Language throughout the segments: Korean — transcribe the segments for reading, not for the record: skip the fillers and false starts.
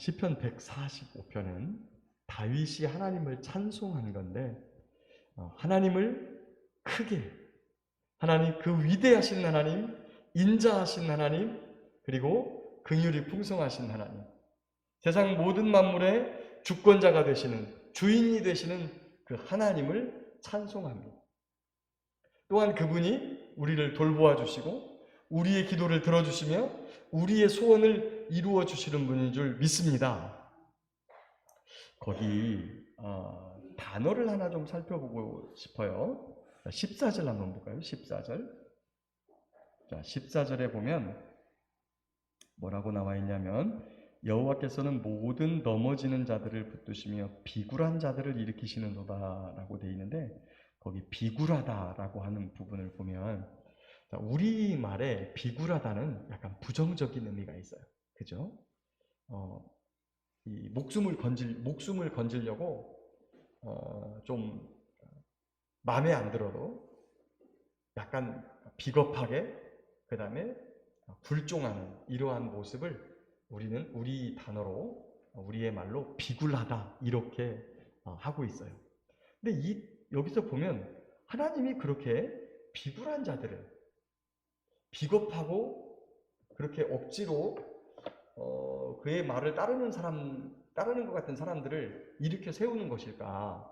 시편 145편은 다윗이 하나님을 찬송한 건데 하나님을 크게, 하나님 그 위대하신 하나님, 인자하신 하나님, 그리고 긍휼이 풍성하신 하나님, 세상 모든 만물의 주권자가 되시는, 주인이 되시는 그 하나님을 찬송합니다. 또한 그분이 우리를 돌보아 주시고 우리의 기도를 들어주시며 우리의 소원을 이루어 주시는 분인 줄 믿습니다. 거기 단어를 하나 좀 살펴보고 싶어요. 14절 한번 볼까요? 14절. 자, 14절에 보면 뭐라고 나와 있냐면 여호와께서는 모든 넘어지는 자들을 붙드시며 비굴한 자들을 일으키시는도다 라고 되어 있는데, 거기 비굴하다라고 하는 부분을 보면 우리말에 비굴하다는 약간 부정적인 의미가 있어요. 그죠? 이 목숨을 건지려고 좀 마음에 안 들어도 약간 비겁하게, 그 다음에 굴종하는 이러한 모습을 우리는 우리 단어로, 우리의 말로 비굴하다 이렇게 하고 있어요. 근데 여기서 보면 하나님이 그렇게 비굴한 자들을, 비겁하고 그렇게 억지로 그의 말을 따르는 것 같은 사람들을 일으켜 세우는 것일까?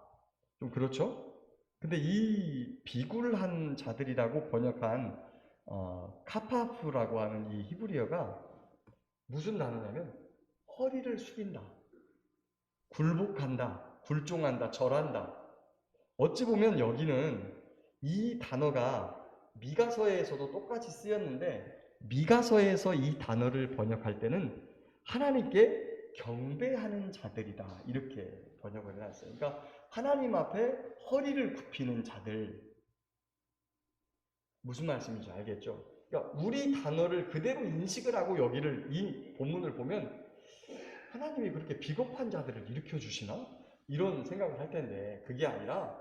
좀 그렇죠? 근데 이 비굴한 자들이라고 번역한 카파프라고 하는 이 히브리어가 무슨 단어냐면 허리를 숙인다, 굴복한다, 굴종한다, 절한다. 어찌 보면 여기는 이 단어가 미가서에서도 똑같이 쓰였는데, 미가서에서 이 단어를 번역할 때는 하나님께 경배하는 자들이다 이렇게 번역을 해놨어요. 그러니까 하나님 앞에 허리를 굽히는 자들. 무슨 말씀인지 알겠죠? 그러니까 우리 단어를 그대로 인식을 하고 여기를, 이 본문을 보면 하나님이 그렇게 비겁한 자들을 일으켜 주시나? 이런 생각을 할 텐데 그게 아니라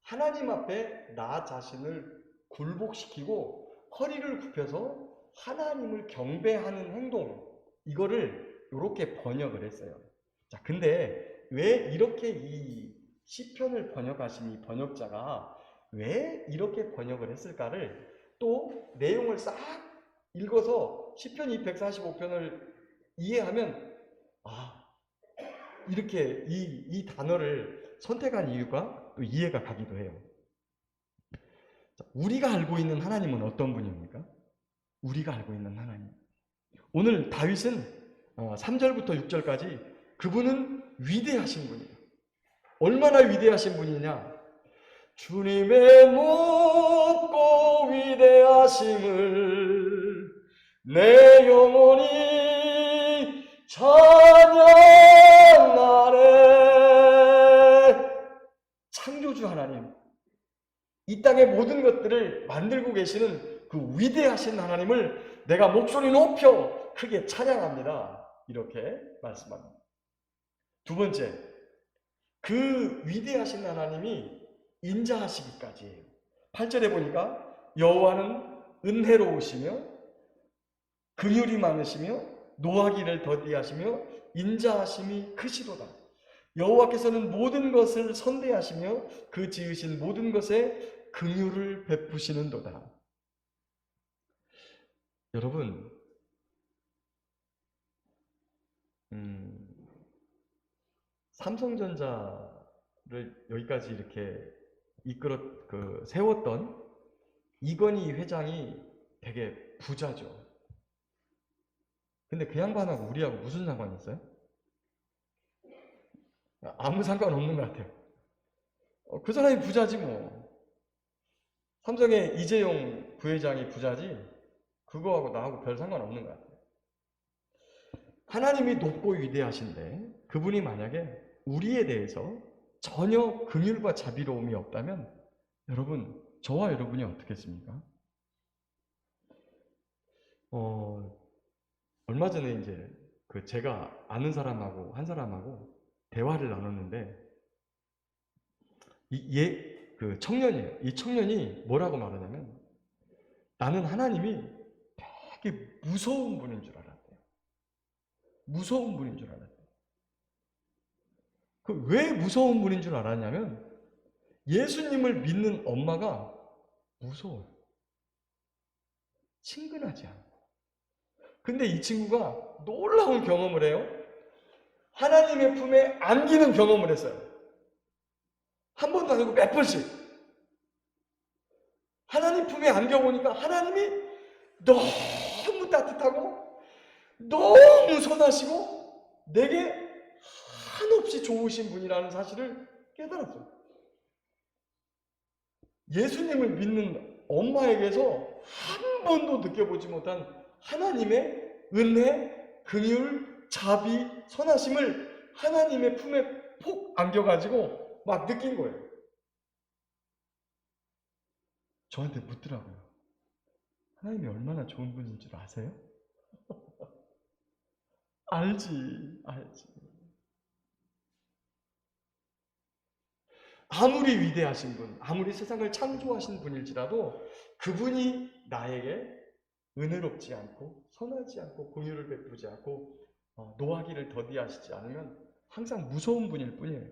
하나님 앞에 나 자신을 굴복시키고 허리를 굽혀서 하나님을 경배하는 행동, 이거를 이렇게 번역을 했어요. 자, 근데 왜 이렇게 이 시편을 번역하신 이 번역자가 왜 이렇게 번역을 했을까를 또 내용을 싹 읽어서 시편 245편을 이해하면 이렇게 이 단어를 선택한 이유가 또 이해가 가기도 해요. 우리가 알고 있는 하나님은 어떤 분입니까? 우리가 알고 있는 하나님. 오늘 다윗은 3절부터 6절까지 그분은 위대하신 분이에요. 얼마나 위대하신 분이냐? 주님의 높고 위대하심을 내 영혼이 찬양하네. 창조주 하나님, 이 땅의 모든 것들을 만들고 계시는 그 위대하신 하나님을 내가 목소리 높여 크게 찬양합니다. 이렇게 말씀합니다. 두 번째, 그 위대하신 하나님이 인자하시기까지예요. 8절에 보니까 여호와는 은혜로우시며 긍휼이 많으시며 노하기를 더디하시며 인자하심이 크시도다. 여호와께서는 모든 것을 선대하시며 그 지으신 모든 것에 긍휼을 베푸시는도다. 여러분, 삼성전자를 여기까지 이렇게 세웠던 이건희 회장이 되게 부자죠. 근데 그 양반하고 우리하고 무슨 상관이 있어요? 아무 상관없는 것 같아요. 그 사람이 부자지 뭐. 삼성의 이재용 부회장이 부자지 그거하고 나하고 별 상관없는 것 같아요. 하나님이 높고 위대하신데 그분이 만약에 우리에 대해서 전혀 긍휼과 자비로움이 없다면 여러분, 저와 여러분이 어떻겠습니까? 얼마 전에 이제 제가 아는 사람하고 한 사람하고 대화를 나눴는데 청년이에요. 이 청년이 뭐라고 말하냐면 나는 하나님이 되게 무서운 분인 줄 알았대요. 무서운 분인 줄 알았대요. 그 왜 무서운 분인 줄 알았냐면 예수님을 믿는 엄마가 무서워요. 친근하지 않고. 근데 이 친구가 놀라운 경험을 해요. 하나님의 품에 안기는 경험을 했어요. 한 번도 아니고 몇 번씩. 하나님 품에 안겨보니까 하나님이 너무 따뜻하고 너무 선하시고 내게 한없이 좋으신 분이라는 사실을 깨달았어요. 예수님을 믿는 엄마에게서 한 번도 느껴보지 못한 하나님의 은혜, 긍휼, 자비, 선하심을 하나님의 품에 폭 안겨가지고 막 느낀 거예요. 저한테 묻더라고요. 하나님이 얼마나 좋은 분인 줄 아세요? 알지. 아무리 위대하신 분, 아무리 세상을 창조하신 분일지라도 그분이 나에게 은혜롭지 않고 선하지 않고 긍휼을 베푸지 않고 노하기를 더디하시지 않으면 항상 무서운 분일 뿐이에요.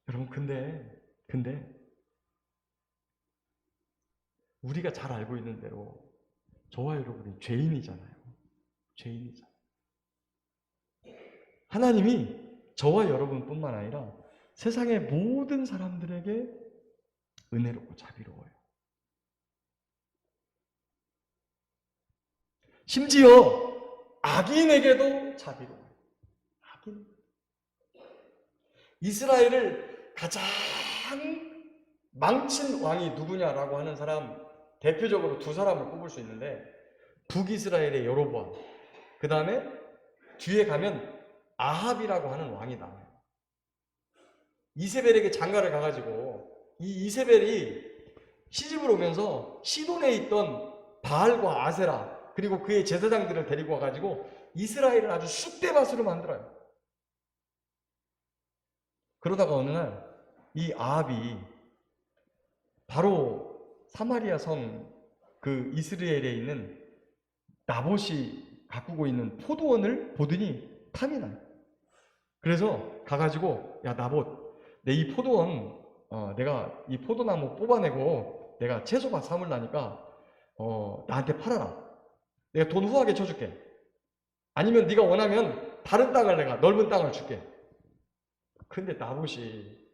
여러분 근데 우리가 잘 알고 있는 대로 저와 여러분이 죄인이잖아요. 죄인이잖아요. 하나님이 저와 여러분뿐만 아니라 세상의 모든 사람들에게 은혜롭고 자비로워요. 심지어 악인에게도 자비로워요. 악인. 이스라엘을 가장 망친 왕이 누구냐라고 하는 사람 대표적으로 두 사람을 꼽을 수 있는데 북이스라엘의 여로보암, 그 다음에 뒤에 가면 아합이라고 하는 왕이 나와요. 이세벨에게 장가를 가가지고 이 이세벨이 시집을 오면서 시돈에 있던 바알과 아세라 그리고 그의 제사장들을 데리고 와가지고 이스라엘을 아주 쑥대밭으로 만들어요. 그러다가 어느 날 이 아합이 바로 사마리아 성 그 이스라엘에 있는 나봇이 가꾸고 있는 포도원을 보더니 탐이 나요. 그래서 가가지고 야 나봇 내 이 포도원 내가 이 포도나무 뽑아내고 내가 채소밭 삼을라니까 나한테 팔아라. 내가 돈 후하게 쳐줄게. 아니면 네가 원하면 다른 땅을 내가 넓은 땅을 줄게. 근데 나봇이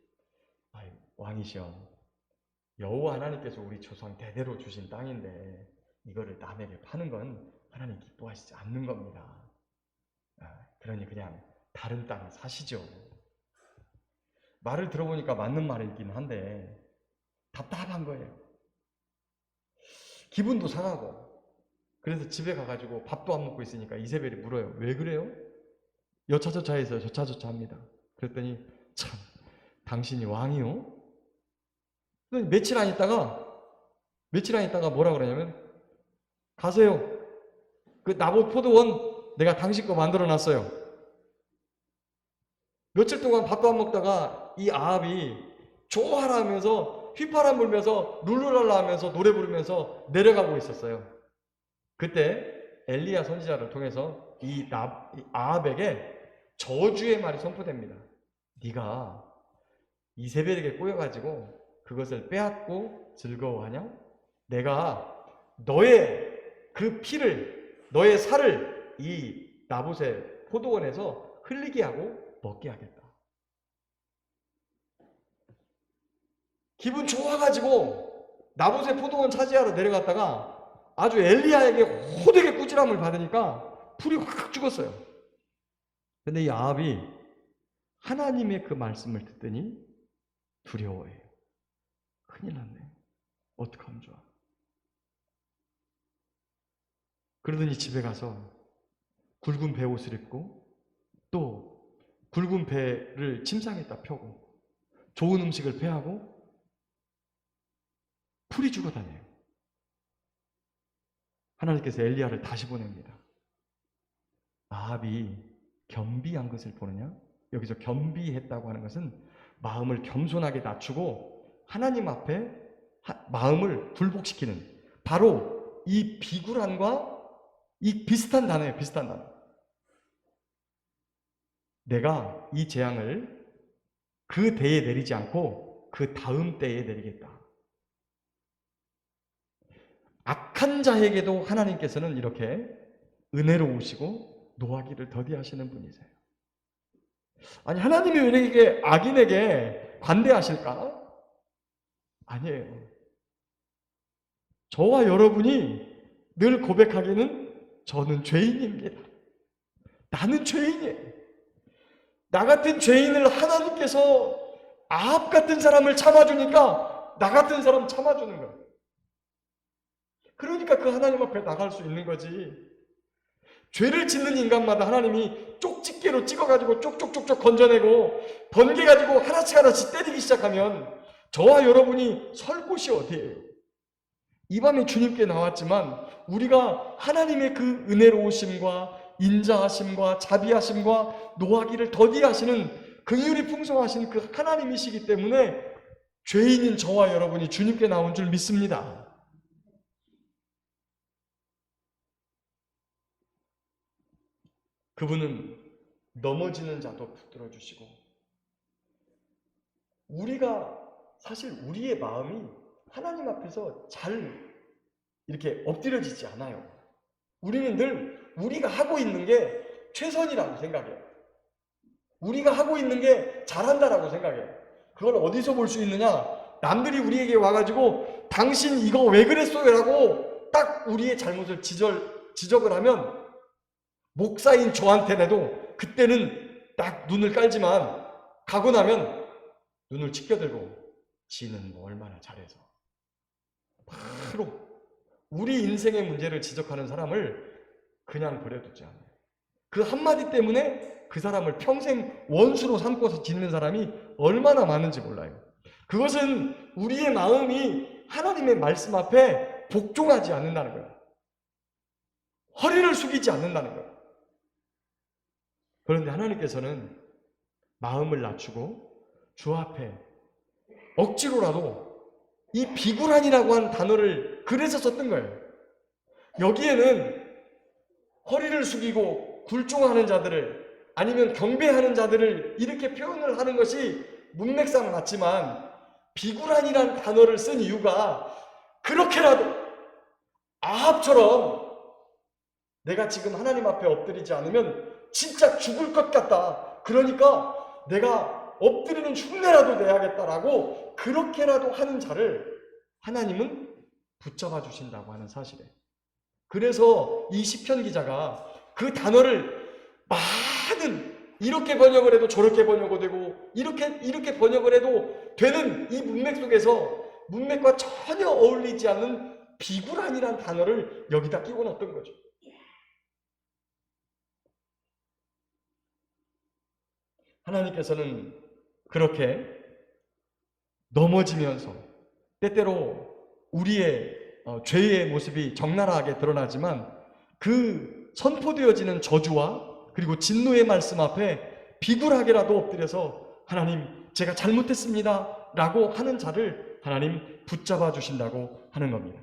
왕이시여 여호와 하나님께서 우리 조상 대대로 주신 땅인데 이거를 남에게 파는 건 하나님 기뻐하시지 않는 겁니다. 그러니 그냥 다른 땅을 사시죠. 말을 들어보니까 맞는 말이긴 한데 답답한 거예요. 기분도 상하고. 그래서 집에 가가지고 밥도 안 먹고 있으니까 이세벨이 물어요. 왜 그래요? 여차저차해서 저차저차 합니다. 그랬더니 참 당신이 왕이요? 며칠 안 있다가 뭐라 그러냐면 가세요. 그 나봇 포도원 내가 당신 거 만들어 놨어요. 며칠 동안 밥도 안 먹다가 이 아합이 좋아라 하면서 휘파람 불면서 룰루랄라 하면서 노래 부르면서 내려가고 있었어요. 그때 엘리야 선지자를 통해서 이 아합에게 저주의 말이 선포됩니다. 네가 이세벨에게 꼬여가지고 그것을 빼앗고 즐거워하냐? 내가 너의 그 피를, 너의 살을 이 나봇의 포도원에서 흘리게 하고 먹게 하겠다. 기분 좋아가지고 나봇의 포도원 차지하러 내려갔다가 아주 엘리야에게 호되게 꾸지람을 받으니까 풀이 확 죽었어요. 근데 이 아합이 하나님의 그 말씀을 듣더니 두려워해요. 큰일 났네. 어떡하면 좋아. 그러더니 집에 가서 굵은 배옷을 입고 또 굵은 배를 침상에다 펴고 좋은 음식을 패하고 풀이 죽어 다녀요. 하나님께서 엘리야를 다시 보냅니다. 아합이 겸비한 것을 보느냐? 여기서 겸비했다고 하는 것은 마음을 겸손하게 낮추고 하나님 앞에 마음을 굴복시키는 바로 이 비굴함과 이 비슷한 단어예요. 비슷한 단어. 내가 이 재앙을 그 때에 내리지 않고 그 다음 때에 내리겠다. 악한 자에게도 하나님께서는 이렇게 은혜로우시고 노하기를 더디하시는 분이세요. 아니, 하나님이 왜 이렇게 악인에게 관대하실까? 아니에요. 저와 여러분이 늘 고백하기는 저는 죄인입니다. 나는 죄인이에요. 나 같은 죄인을 하나님께서 아합 같은 사람을 참아주니까 나 같은 사람 참아주는 거예요. 그러니까 그 하나님 앞에 나갈 수 있는 거지. 죄를 짓는 인간마다 하나님이 쪽집게로 찍어가지고 쪽쪽쪽쪽 건져내고 번개 가지고 하나씩 하나씩 때리기 시작하면 저와 여러분이 설 곳이 어디예요? 이 밤에 주님께 나왔지만 우리가 하나님의 그 은혜로우심과 인자하심과 자비하심과 노하기를 더디하시는 긍휼이 풍성하신 그 하나님이시기 때문에 죄인인 저와 여러분이 주님께 나온 줄 믿습니다. 그분은 넘어지는 자도 붙들어 주시고, 우리가 사실 우리의 마음이 하나님 앞에서 잘 이렇게 엎드려지지 않아요. 우리는 늘 우리가 하고 있는 게 최선이라고 생각해요. 우리가 하고 있는 게 잘한다라고 생각해요. 그걸 어디서 볼 수 있느냐? 남들이 우리에게 와가지고 당신 이거 왜 그랬어요? 라고 딱 우리의 잘못을 지적을 하면 목사인 저한테라도 그때는 딱 눈을 깔지만 가고 나면 눈을 치켜들고 지는 뭐 얼마나 잘해서. 바로 우리 인생의 문제를 지적하는 사람을 그냥 버려두지 않아요. 그 한마디 때문에 그 사람을 평생 원수로 삼고서 짓는 사람이 얼마나 많은지 몰라요. 그것은 우리의 마음이 하나님의 말씀 앞에 복종하지 않는다는 거예요. 허리를 숙이지 않는다는 거예요. 그런데 하나님께서는 마음을 낮추고 주 앞에 억지로라도 이 비굴한이라고 한 단어를 그래서 썼던 거예요. 여기에는 허리를 숙이고 굴종하는 자들을 아니면 경배하는 자들을 이렇게 표현을 하는 것이 문맥상 맞지만 비굴한이라는 단어를 쓴 이유가 그렇게라도 아합처럼 내가 지금 하나님 앞에 엎드리지 않으면 진짜 죽을 것 같다. 그러니까 내가 엎드리는 흉내라도 내야겠다라고 그렇게라도 하는 자를 하나님은 붙잡아 주신다고 하는 사실에. 그래서 이 시편 기자가 그 단어를 많은 이렇게 번역을 해도 저렇게 번역이 되고 이렇게 번역을 해도 되는 이 문맥 속에서 문맥과 전혀 어울리지 않는 비굴한이란 단어를 여기다 끼워 넣었던 거죠. 하나님께서는 그렇게 넘어지면서 때때로 우리의 죄의 모습이 적나라하게 드러나지만 그 선포되어지는 저주와 그리고 진노의 말씀 앞에 비굴하게라도 엎드려서 하나님 제가 잘못했습니다 라고 하는 자를 하나님 붙잡아 주신다고 하는 겁니다.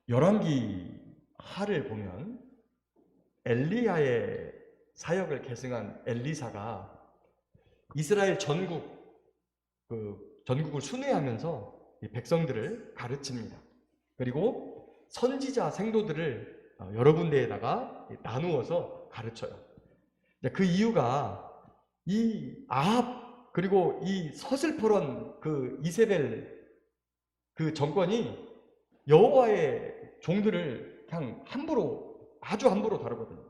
열왕기 하를 보면 엘리야의 사역을 계승한 엘리사가 이스라엘 전국을 순회하면서 백성들을 가르칩니다. 그리고 선지자 생도들을 여러 군데에다가 나누어서 가르쳐요. 그 이유가 이 아합 그리고 이 서슬퍼런 그 이세벨 그 정권이 여호와의 종들을 그냥 아주 함부로 다루거든요.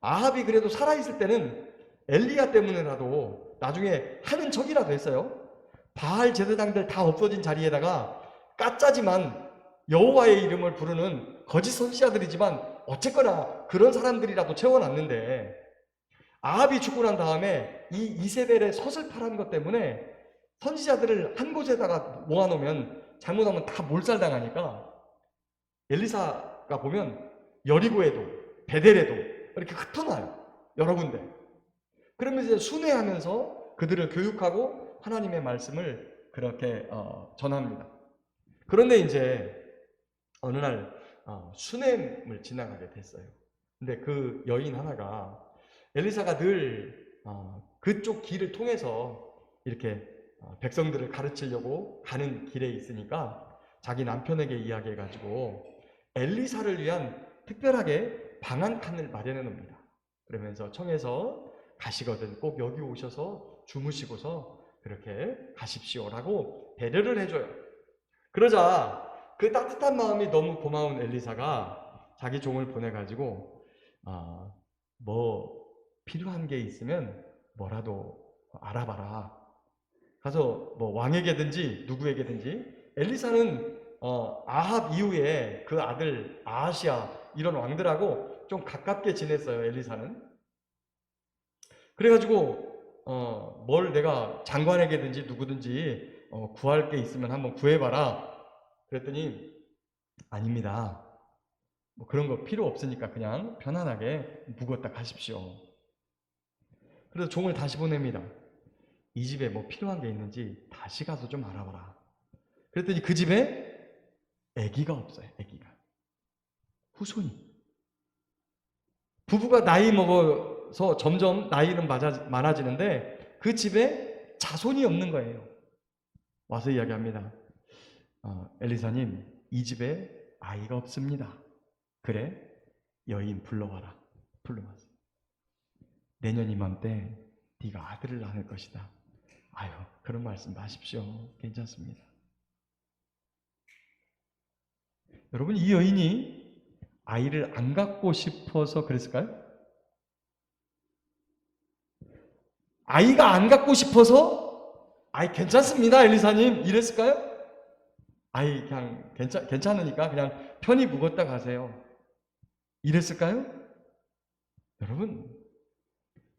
아합이 그래도 살아있을 때는 엘리야 때문에라도 나중에 하는 척이라도 했어요. 바알 제사장들 다 없어진 자리에다가 까짜지만 여호와의 이름을 부르는 거짓 선지자들이지만 어쨌거나 그런 사람들이라도 채워놨는데 아합이 죽고 난 다음에 이 이세벨의 서슬파라는 것 때문에 선지자들을 한 곳에다가 모아놓으면 잘못하면 다 몰살당하니까 엘리사가 보면 여리고에도 베델에도 이렇게 흩어놔요. 여러 군데. 그러면서 이제 순회하면서 그들을 교육하고 하나님의 말씀을 그렇게 전합니다. 그런데 이제 어느 날 수넴을 지나가게 됐어요. 근데 그 여인 하나가 엘리사가 늘 그쪽 길을 통해서 이렇게 백성들을 가르치려고 가는 길에 있으니까 자기 남편에게 이야기해가지고 엘리사를 위한 특별하게 방 한 칸을 마련해 놉니다. 그러면서 청해서 가시거든 꼭 여기 오셔서 주무시고서 그렇게 가십시오라고 배려를 해줘요. 그러자 그 따뜻한 마음이 너무 고마운 엘리사가 자기 종을 보내가지고 뭐 필요한 게 있으면 뭐라도 알아봐라. 가서 뭐 왕에게든지 누구에게든지. 엘리사는 아합 이후에 그 아들 아하시아 이런 왕들하고 좀 가깝게 지냈어요. 엘리사는. 그래가지고 뭘 내가 장관에게든지 누구든지 구할 게 있으면 한번 구해봐라. 그랬더니 아닙니다. 뭐 그런 거 필요 없으니까 그냥 편안하게 묵었다 가십시오. 그래서 종을 다시 보냅니다. 이 집에 뭐 필요한 게 있는지 다시 가서 좀 알아봐라. 그랬더니 그 집에 아기가 없어요. 아기가. 후손이. 부부가 나이 먹어서 점점 나이는 많아지는데 그 집에 자손이 없는 거예요. 와서 이야기합니다. 엘리사님, 이 집에 아이가 없습니다. 그래? 여인 불러와라. 불러왔어. 내년 이맘때 네가 아들을 낳을 것이다. 아유, 그런 말씀 마십시오. 괜찮습니다. 여러분, 이 여인이 아이를 안 갖고 싶어서 그랬을까요? 아이가 안 갖고 싶어서 아이 괜찮습니다, 엘리사님 이랬을까요? 아이 그냥 괜찮으니까 그냥 편히 묵었다 가세요. 이랬을까요? 여러분,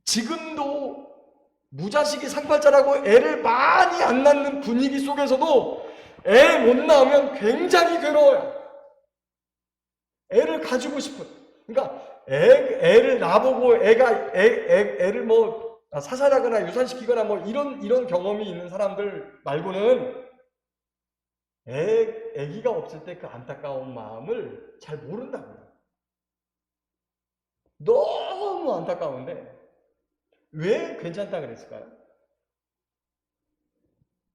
지금도 무자식이 상팔자라고 애를 많이 안 낳는 분위기 속에서도 애 못 낳으면 굉장히 괴로워요. 애를 가지고 싶은. 그러니까 애를 낳아보고 애를 뭐 사살하거나 유산시키거나 뭐 이런 경험이 있는 사람들 말고는 애기가 없을 때 그 안타까운 마음을 잘 모른다고요. 너무 안타까운데 왜 괜찮다 그랬을까요?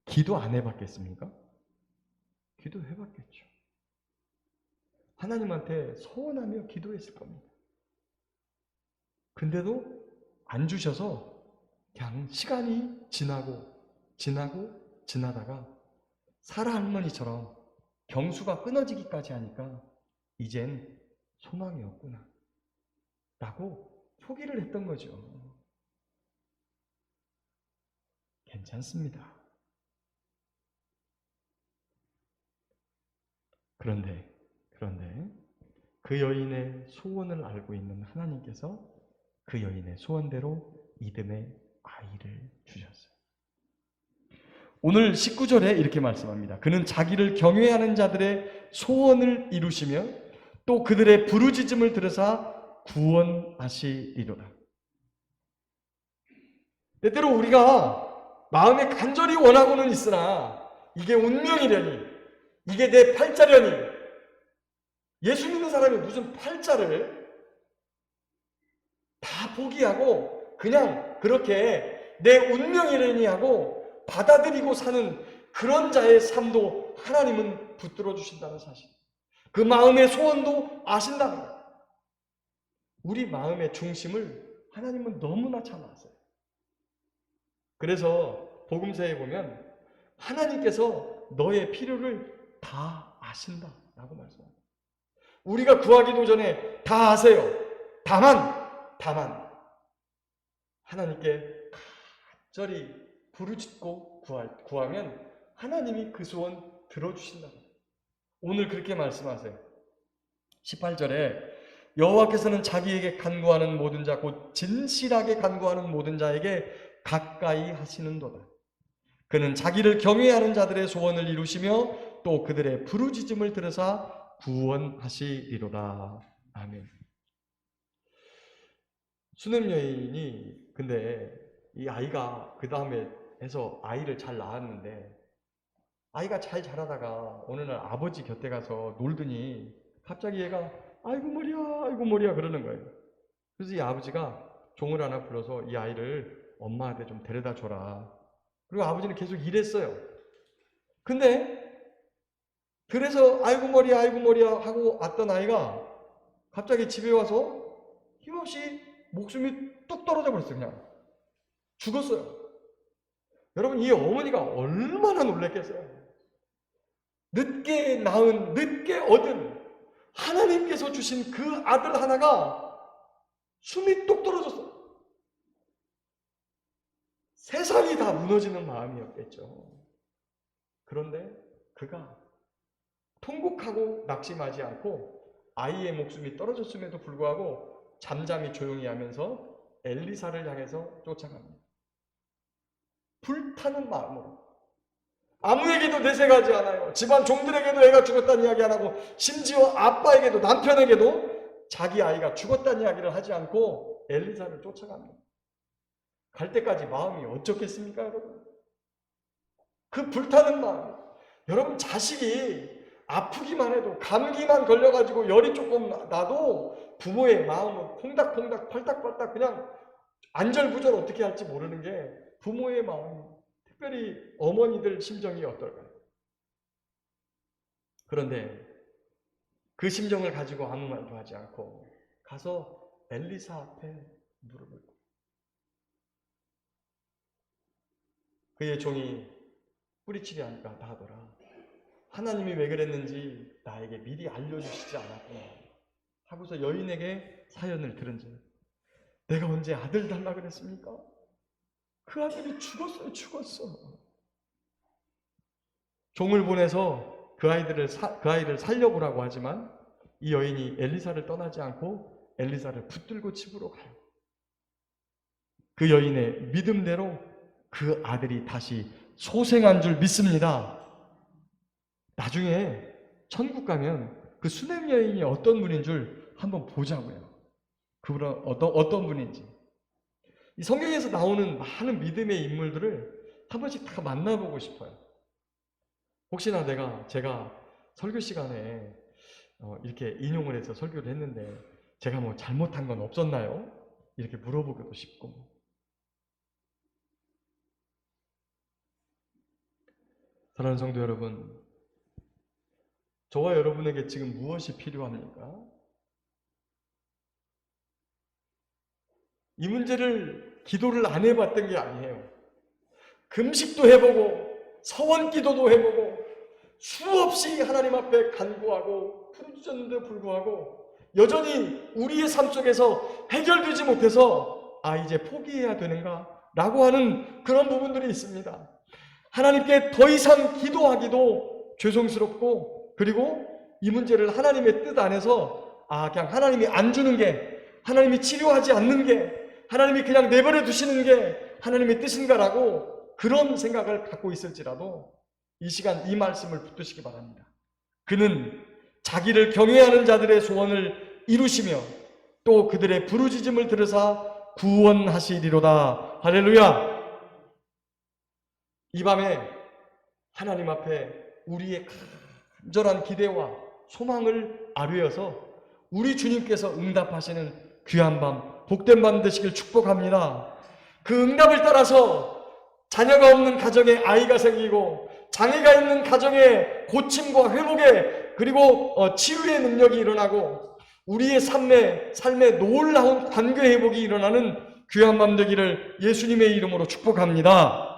기도 안 해봤겠습니까? 기도해봤겠죠. 하나님한테 서원하며 기도했을 겁니다. 근데도 안 주셔서 그냥 시간이 지나다가 사라 할머니처럼 경수가 끊어지기까지 하니까 이젠 소망이 없구나 라고 포기를 했던 거죠. 괜찮습니다. 그런데 그 여인의 소원을 알고 있는 하나님께서 그 여인의 소원대로 이듬해 아이를 주셨어요. 오늘 19절에 이렇게 말씀합니다. 그는 자기를 경외하는 자들의 소원을 이루시며 또 그들의 부르짖음을 들으사 구원하시리로다. 때때로 우리가 마음에 간절히 원하고는 있으나 이게 운명이려니, 이게 내 팔자려니, 예수 믿는 사람이 무슨 팔자를 다 포기하고 그냥 그렇게 내 운명이려니 하고 받아들이고 사는 그런 자의 삶도 하나님은 붙들어 주신다는 사실. 그 마음의 소원도 아신다는 거예요. 우리 마음의 중심을 하나님은 너무나 잘 아세요. 그래서 복음서에 보면 하나님께서 너의 필요를 다 아신다라고 말씀합니다. 우리가 구하기도 전에 다 아세요. 다만 하나님께 간절히 부르짖고 구하면 하나님이 그 소원 들어주신다. 오늘 그렇게 말씀하세요. 18절에 여호와께서는 자기에게 간구하는 모든 자 곧 진실하게 간구하는 모든 자에게 가까이 하시는도다. 그는 자기를 경외하는 자들의 소원을 이루시며 또 그들의 부르짖음을 들으사 구원하시리로다. 아멘. 수냄 여인이 근데 이 아이가 그 다음에 해서 아이를 잘 낳았는데 아이가 잘 자라다가 어느 날 아버지 곁에 가서 놀더니 갑자기 얘가 아이고 머리야, 아이고 머리야 그러는 거예요. 그래서 이 아버지가 종을 하나 불러서 이 아이를 엄마한테 좀 데려다 줘라. 그리고 아버지는 계속 일했어요. 근데 그래서 아이고 머리야 하고 왔던 아이가 갑자기 집에 와서 힘없이 목숨이 뚝 떨어져 버렸어요. 그냥 죽었어요. 여러분, 이 어머니가 얼마나 놀랐겠어요. 늦게 낳은, 늦게 얻은 하나님께서 주신 그 아들 하나가 숨이 뚝 떨어졌어요. 세상이 다 무너지는 마음이었겠죠. 그런데 그가 통곡하고 낙심하지 않고 아이의 목숨이 떨어졌음에도 불구하고 잠잠히 조용히 하면서 엘리사를 향해서 쫓아갑니다. 불타는 마음으로. 아무에게도 내색하지 않아요. 집안 종들에게도 애가 죽었다는 이야기 안 하고, 심지어 아빠에게도, 남편에게도 자기 아이가 죽었다는 이야기를 하지 않고 엘리사를 쫓아갑니다. 갈 때까지 마음이 어쩌겠습니까, 여러분? 그 불타는 마음. 여러분, 자식이 아프기만 해도, 감기만 걸려가지고 열이 조금 나도 부모의 마음은 콩닥콩닥 팔딱팔딱 그냥 안절부절 어떻게 할지 모르는 게 부모의 마음입니다. 특별히 어머니들 심정이 어떨까요? 그런데 그 심정을 가지고 아무 말도 하지 않고 가서 엘리사 앞에 무릎을 꿇고, 그의 종이 뿌리치기 하니까 다 하더라. 하나님이 왜 그랬는지 나에게 미리 알려주시지 않았구나 하고서 여인에게 사연을 들은지, 내가 언제 아들 달라 그랬습니까? 그 아들이 죽었어요. 죽었어. 종을 보내서 그 아이를 살려보라고 하지만 이 여인이 엘리사를 떠나지 않고 엘리사를 붙들고 집으로 가요. 그 여인의 믿음대로 그 아들이 다시 소생한 줄 믿습니다. 나중에 천국 가면 그 수냄 여인이 어떤 분인 줄 한번 보자고요. 그분은 어떤 분인지. 이 성경에서 나오는 많은 믿음의 인물들을 한 번씩 다 만나보고 싶어요. 혹시나 제가 설교 시간에 이렇게 인용을 해서 설교를 했는데 제가 뭐 잘못한 건 없었나요? 이렇게 물어보기도 싶고. 사랑하는 성도 여러분, 저와 여러분에게 지금 무엇이 필요합니까? 이 문제를 기도를 안 해봤던 게 아니에요. 금식도 해보고 서원 기도도 해보고 수없이 하나님 앞에 간구하고 부르짖었는데도 불구하고 여전히 우리의 삶 속에서 해결되지 못해서 이제 포기해야 되는가? 라고 하는 그런 부분들이 있습니다. 하나님께 더 이상 기도하기도 죄송스럽고, 그리고 이 문제를 하나님의 뜻 안에서 그냥 하나님이 안 주는 게, 하나님이 치료하지 않는 게, 하나님이 그냥 내버려 두시는 게 하나님의 뜻인가라고 그런 생각을 갖고 있을지라도 이 시간 이 말씀을 붙드시기 바랍니다. 그는 자기를 경외하는 자들의 소원을 이루시며 또 그들의 부르짖음을 들으사 구원하시리로다. 할렐루야. 이 밤에 하나님 앞에 우리의 간절한 기대와 소망을 아뢰어서 우리 주님께서 응답하시는 귀한 밤, 복된 밤 되시길 축복합니다. 그 응답을 따라서 자녀가 없는 가정에 아이가 생기고, 장애가 있는 가정에 고침과 회복에, 그리고 치유의 능력이 일어나고, 우리의 삶에 놀라운 관계 회복이 일어나는 귀한 밤 되기를 예수님의 이름으로 축복합니다.